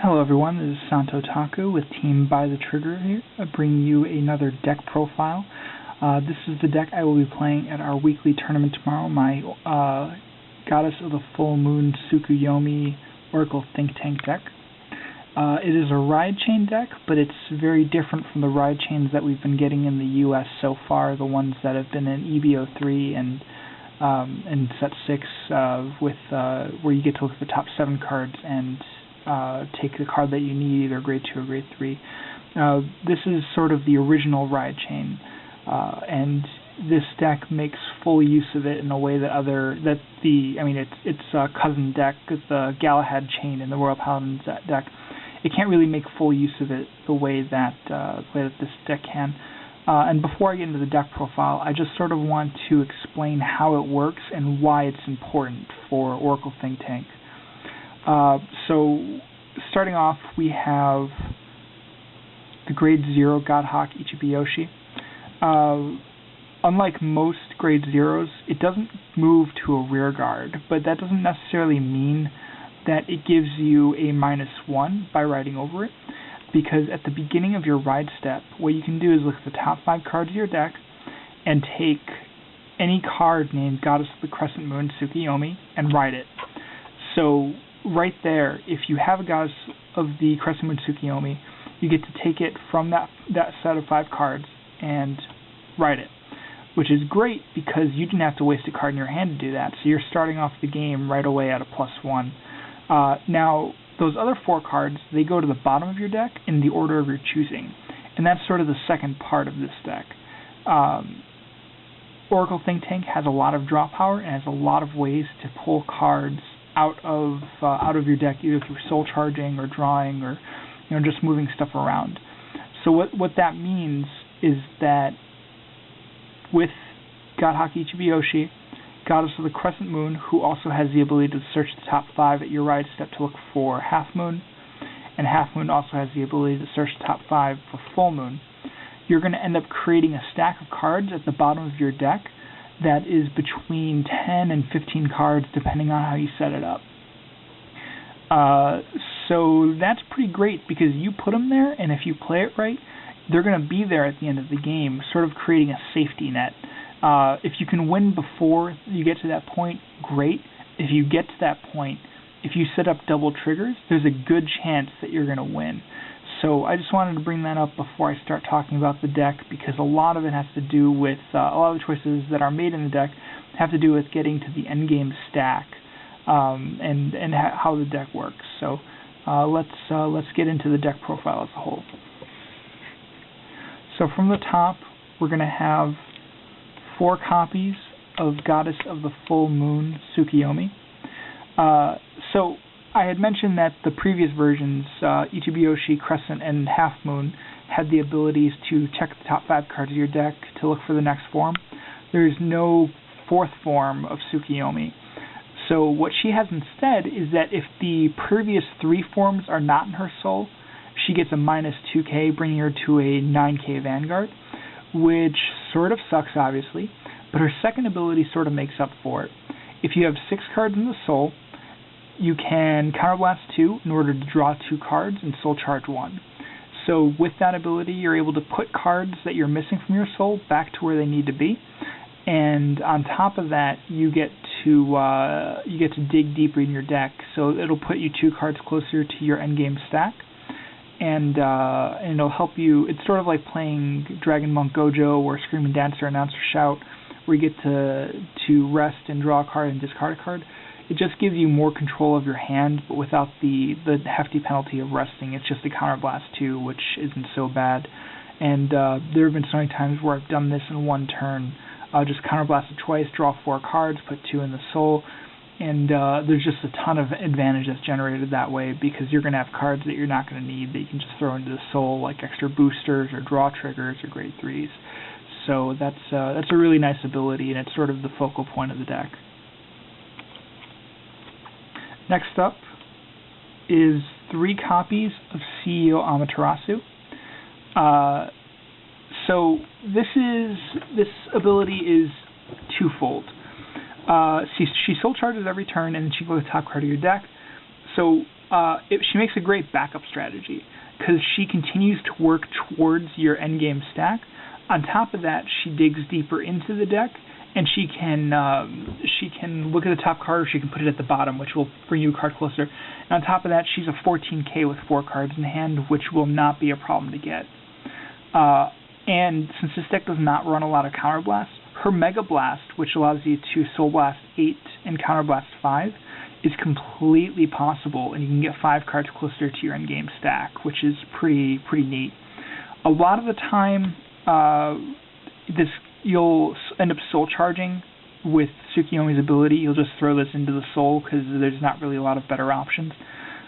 Hello everyone, this is Santotaku with Team By the Trigger here, bringing you another deck profile. This is the deck I will be playing at our weekly tournament tomorrow, my Goddess of the Full Moon Tsukuyomi Oracle Think Tank deck. It is a ride chain deck, but it's very different from the ride chains that we've been getting in the US so far, the ones that have been in EBO3 and set 6 where you get to look at the top 7 cards and take the card that you need, either grade 2 or grade 3. This is sort of the original ride chain, and this deck makes full use of it in a way that it's a cousin deck, the Galahad chain in the Royal Paladins deck. It can't really make full use of it the way that this deck can. And before I get into the deck profile, I just sort of want to explain how it works and why it's important for Oracle Think Tank. So, starting off, we have the grade 0 Godhawk Ichibiyoshi. Unlike most grade 0s, it doesn't move to a rear guard, but that doesn't necessarily mean that it gives you a -1 by riding over it, because at the beginning of your ride step, what you can do is look at the top 5 cards of your deck and take any card named Goddess of the Crescent Moon Tsukuyomi and ride it. So, right there, if you have a Goddess of the Crescent Moon Tsukuyomi, you get to take it from that set of 5 cards and ride it, which is great because you didn't have to waste a card in your hand to do that, so you're starting off the game right away at a +1. Now, those other 4 cards, they go to the bottom of your deck in the order of your choosing, and that's sort of the second part of this deck. Oracle Think Tank has a lot of draw power and has a lot of ways to pull cards out of your deck, either through soul charging or drawing or just moving stuff around. So what that means is that with Godhawk Ichibiyoshi, Goddess of the Crescent Moon, who also has the ability to search the top 5 at your ride step to look for Half Moon, and Half Moon also has the ability to search the top 5 for Full Moon, you're going to end up creating a stack of cards at the bottom of your deck that is between 10 and 15 cards, depending on how you set it up. So that's pretty great, because you put them there, and if you play it right, they're going to be there at the end of the game, sort of creating a safety net. If you can win before you get to that point, great. If you get to that point, if you set up double triggers, there's a good chance that you're going to win. So I just wanted to bring that up before I start talking about the deck, because a lot of it has to do with, a lot of the choices that are made in the deck have to do with getting to the endgame stack, and how the deck works. So let's get into the deck profile as a whole. So from the top, we're going to have 4 copies of Goddess of the Full Moon Tsukuyomi. So I had mentioned that the previous versions, Ichibiyoshi, Crescent, and Half Moon, had the abilities to check the top 5 cards of your deck to look for the next form. There is no 4th form of Tsukuyomi. So what she has instead is that if the previous 3 forms are not in her soul, she gets a -2k, bringing her to a 9k Vanguard, which sort of sucks, obviously, but her second ability sort of makes up for it. If you have 6 cards in the soul, you can Counterblast 2 in order to draw 2 cards and soul charge 1. So with that ability, you're able to put cards that you're missing from your soul back to where they need to be, and on top of that, you get to dig deeper in your deck. So it'll put you 2 cards closer to your endgame stack, and it'll help you. It's sort of like playing Dragon Monk Gojo or Screaming Dancer Announcer Shout, where you get to rest and draw a card and discard a card. It just gives you more control of your hand, but without the hefty penalty of resting. It's just a Counterblast 2, which isn't so bad. And there have been so many times where I've done this in one turn. Just Counterblast it twice, draw 4 cards, put 2 in the soul, and there's just a ton of advantage that's generated that way, because you're going to have cards that you're not going to need that you can just throw into the soul, like extra boosters or draw triggers or grade 3s. So that's a really nice ability, and it's sort of the focal point of the deck. Next up is 3 copies of CEO Amaterasu. So this ability is twofold. She soul charges every turn, and then she goes to the top card of your deck. So she makes a great backup strategy because she continues to work towards your endgame stack. On top of that, she digs deeper into the deck, and she can look at the top card, or she can put it at the bottom, which will bring you a card closer. And on top of that, she's a 14k with 4 cards in hand, which will not be a problem to get. And since this deck does not run a lot of Counterblast, her Mega Blast, which allows you to Soul Blast 8 and Counterblast 5, is completely possible, and you can get 5 cards closer to your endgame stack, which is pretty neat. A lot of the time, you'll end up soul charging with Tsukuyomi's ability. You'll just throw this into the soul because there's not really a lot of better options,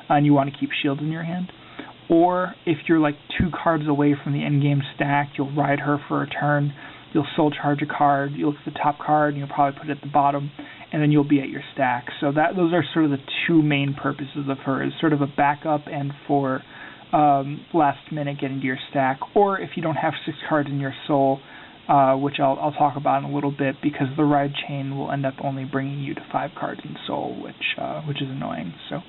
and you want to keep shields in your hand. Or if you're like 2 cards away from the endgame stack, you'll ride her for a turn. You'll soul charge a card. You'll look at the top card, and you'll probably put it at the bottom, and then you'll be at your stack. So those are sort of the 2 main purposes of her, is sort of a backup and for last minute getting to your stack. Or if you don't have 6 cards in your soul, which I'll talk about in a little bit, because the ride chain will end up only bringing you to 5 cards in soul, which is annoying. So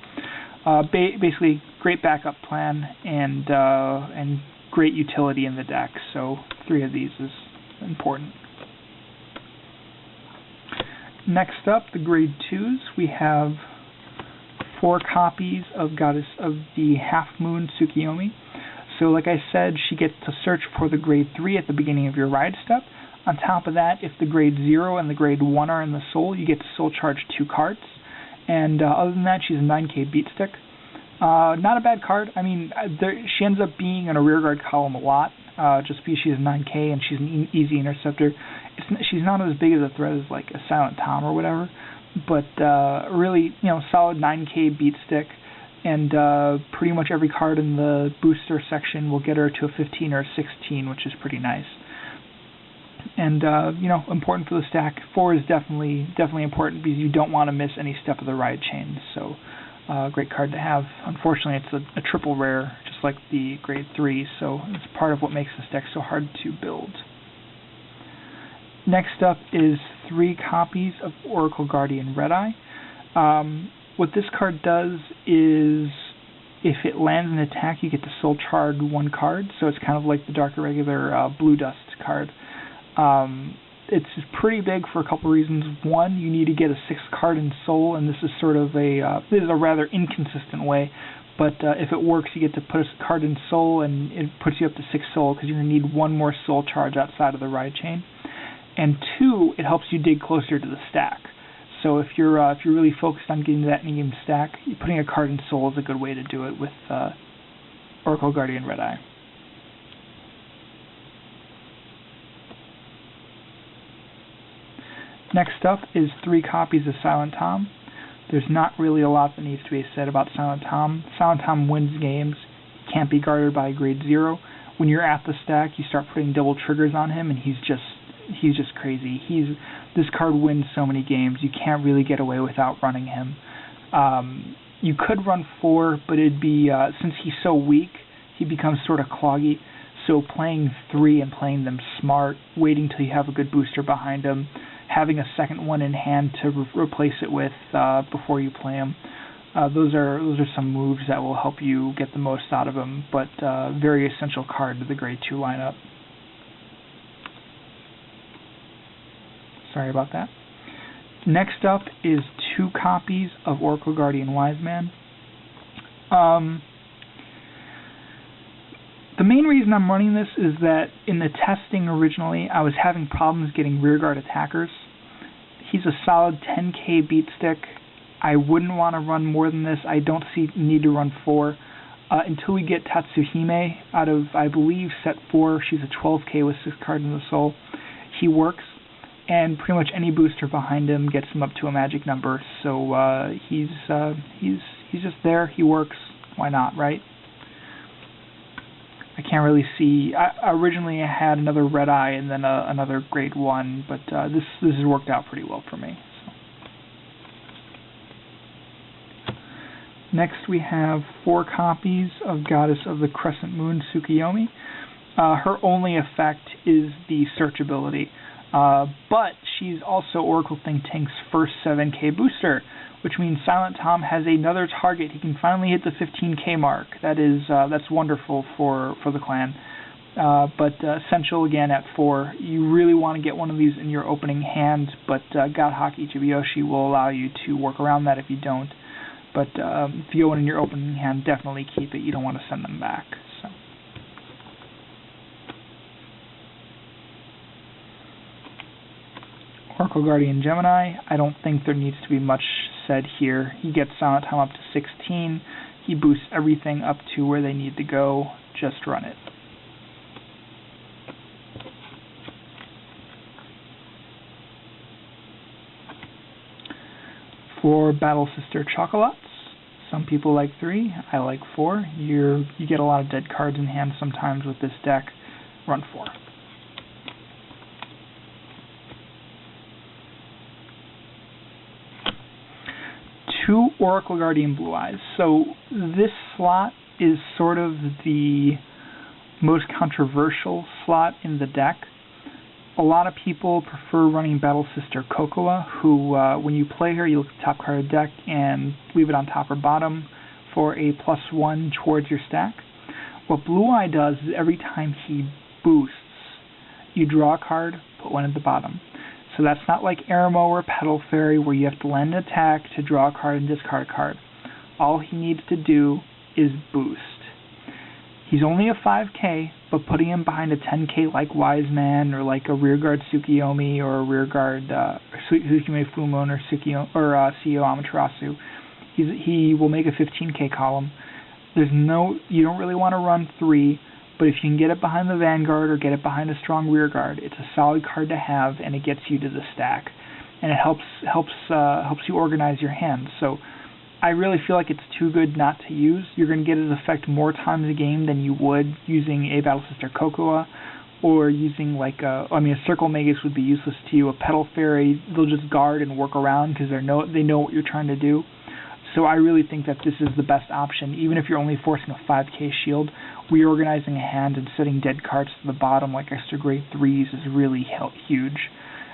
basically, great backup plan and great utility in the deck. So 3 of these is important. Next up, the grade 2s. We have 4 copies of Goddess of the Half Moon Tsukuyomi. So like I said, she gets to search for the grade 3 at the beginning of your ride step. On top of that, if the grade 0 and the grade 1 are in the soul, you get to soul charge 2 cards. And other than that, she's a 9k beat stick. Not a bad card. I mean, she ends up being in a rearguard column a lot, just because she's 9k and she's an easy interceptor. She's not as big as a threat as like a Silent Tom or whatever, but really, solid 9k beat stick, and pretty much every card in the booster section will get her to a 15 or a 16, which is pretty nice. And important for the stack. 4 is definitely important because you don't want to miss any step of the ride chain. So great card to have. Unfortunately, it's a triple rare, just like the grade 3, so it's part of what makes this deck so hard to build. Next up is 3 copies of Oracle Guardian Red Eye. What this card does is, if it lands an attack, you get to soul charge 1 card, so it's kind of like the Dark Irregular Blue Dust card. It's pretty big for a couple reasons. One, you need to get a 6th card in soul, and this is sort of this is a rather inconsistent way, but if it works, you get to put a card in soul, and it puts you up to 6 soul, because you're going to need 1 more soul charge outside of the ride chain. And 2, it helps you dig closer to the stack. So if you're really focused on getting to that endgame stack, putting a card in soul is a good way to do it with Oracle Guardian Red Eye. Next up is 3 copies of Silent Tom. There's not really a lot that needs to be said about Silent Tom. Silent Tom wins games. He can't be guarded by grade 0. When you're at the stack, you start putting double triggers on him, and he's just crazy. This card wins so many games. You can't really get away without running him. You could run 4, but it'd be since he's so weak, he becomes sort of cloggy. So playing 3 and playing them smart, waiting till you have a good booster behind him, having a second one in hand to replace it with before you play him. Those are some moves that will help you get the most out of him, but very essential card to the grade 2 lineup. Sorry about that. Next up is 2 copies of Oracle Guardian Wise Man. The main reason I'm running this is that in the testing originally, I was having problems getting rearguard attackers. He's a solid 10k beat stick. I wouldn't want to run more than this. I don't see need to run 4. Until we get Tatsuhime out of, I believe, set 4. She's a 12k with 6 cards in the soul. He works, and pretty much any booster behind him gets him up to a magic number. So he's just there. He works. Why not, right? I can't really see. Originally I had another Red Eye and then another grade 1, but this has worked out pretty well for me. So. Next we have 4 copies of Goddess of the Crescent Moon Tsukuyomi. Her only effect is the search ability, but she's also Oracle Think Tank's first 7k booster, which means Silent Tom has another target. He can finally hit the 15k mark. That's wonderful for the clan. But essential again at 4. You really want to get one of these in your opening hand, but Godhawk Ichibiyoshi will allow you to work around that if you don't. But if you go in your opening hand, definitely keep it. You don't want to send them back. So. Oracle Guardian Gemini, I don't think there needs to be much said here. He gets Silent Tom up to 16. He boosts everything up to where they need to go. Just run it. For Battle Sister Chocolates, some people like 3, I like 4. You get a lot of dead cards in hand sometimes with this deck. Run 4. Two Oracle Guardian Blue Eyes. So this slot is sort of the most controversial slot in the deck. A lot of people prefer running Battle Sister Kokoa, who, when you play her, you look at the top card of the deck and leave it on top or bottom for a +1 towards your stack. What Blue Eye does is every time he boosts, you draw a card, put one at the bottom. So that's not like Aramo or Petal Fairy where you have to land an attack to draw a card and discard a card. All he needs to do is boost. He's only a 5k, but putting him behind a 10k like Wise Man or like a rearguard Tsukuyomi or a rearguard Tsukuyomi Fumon or CEO Amaterasu, he will make a 15k column. You don't really want to run 3, but if you can get it behind the Vanguard or get it behind a strong rearguard, it's a solid card to have, and it gets you to the stack, and it helps you organize your hand. So I really feel like it's too good not to use. You're going to get its effect more times a game than you would using a Battle Sister Kokoa or using a Circle Magus would be useless to you. A Petal Fairy, they'll just guard and work around because they know what you're trying to do. So I really think that this is the best option. Even if you're only forcing a 5k shield, reorganizing a hand and setting dead cards to the bottom like extra grade 3s is really huge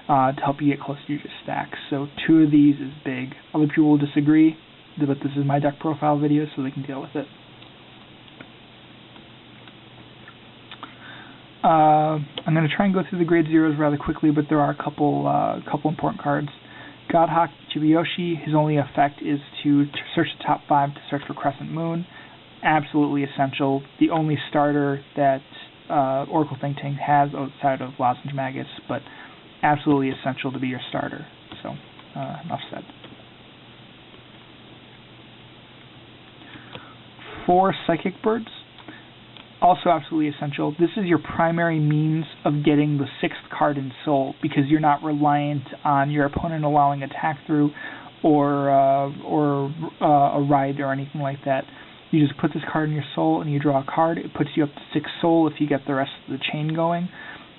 to help you get close to your stack. So 2 of these is big. Other people will disagree, but this is my deck profile video, so they can deal with it. I'm going to try and go through the grade 0s rather quickly, but there are a couple important cards. Godhawk Ichibiyoshi, his only effect is to search the top 5 to search for Crescent Moon. Absolutely essential. The only starter that Oracle Think Tank has outside of Lozenge Magus, but absolutely essential to be your starter. So, enough said. 4 Psychic Birds, also absolutely essential. This is your primary means of getting the 6th card in Soul, because you're not reliant on your opponent allowing attack through or a ride or anything like that. You just put this card in your Soul and you draw a card. It puts you up to 6 Soul if you get the rest of the chain going,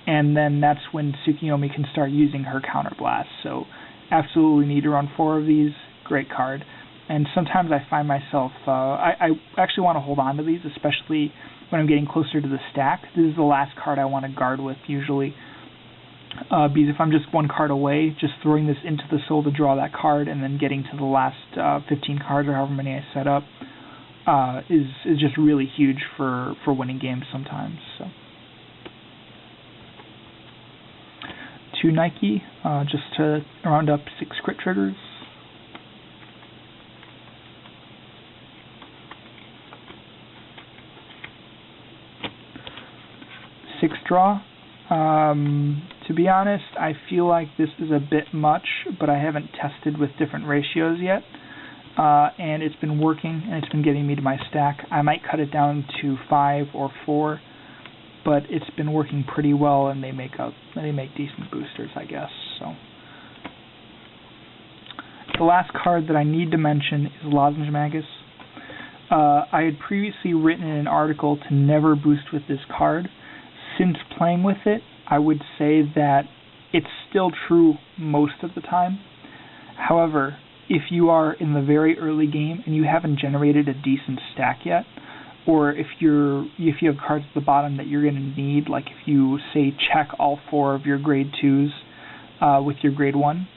and then that's when Tsukuyomi can start using her Counterblast. So absolutely need to run 4 of these. Great card. And sometimes I find myself, I actually want to hold on to these, especially when I'm getting closer to the stack. This is the last card I want to guard with usually, because if I'm just 1 card away, just throwing this into the Soul to draw that card and then getting to the last 15 cards or however many I set up is just really huge for winning games sometimes. So 2 Nike, just to round up 6 crit triggers. 6 draw. To be honest, I feel like this is a bit much, but I haven't tested with different ratios yet, and it's been working, and it's been getting me to my stack. I might cut it down to 5 or 4, but it's been working pretty well, and they make decent boosters, I guess. So the last card that I need to mention is Lozenge Magus. I had previously written in an article to never boost with this card. Since playing with it, I would say that it's still true most of the time. However, if you are in the very early game and you haven't generated a decent stack yet, or if you have cards at the bottom that you're going to need, like if you say check all 4 of your grade 2s with your grade 1,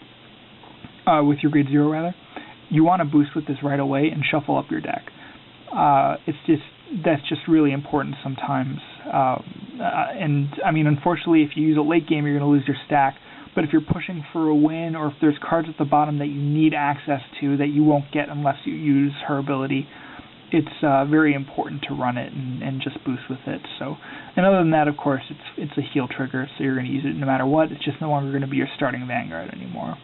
with your grade 0 rather, you want to boost with this right away and shuffle up your deck. That's just really important sometimes. And I mean, unfortunately, if you use a late game, you're going to lose your stack. But if you're pushing for a win, or if there's cards at the bottom that you need access to that you won't get unless you use her ability, it's very important to run it and just boost with it. So, and other than that, of course, it's a heal trigger, so you're going to use it no matter what. It's just no longer going to be your starting Vanguard anymore.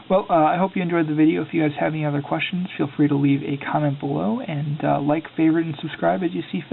Well, I hope you enjoyed the video. If you guys have any other questions, feel free to leave a comment below, and like, favorite, and subscribe as you see fit.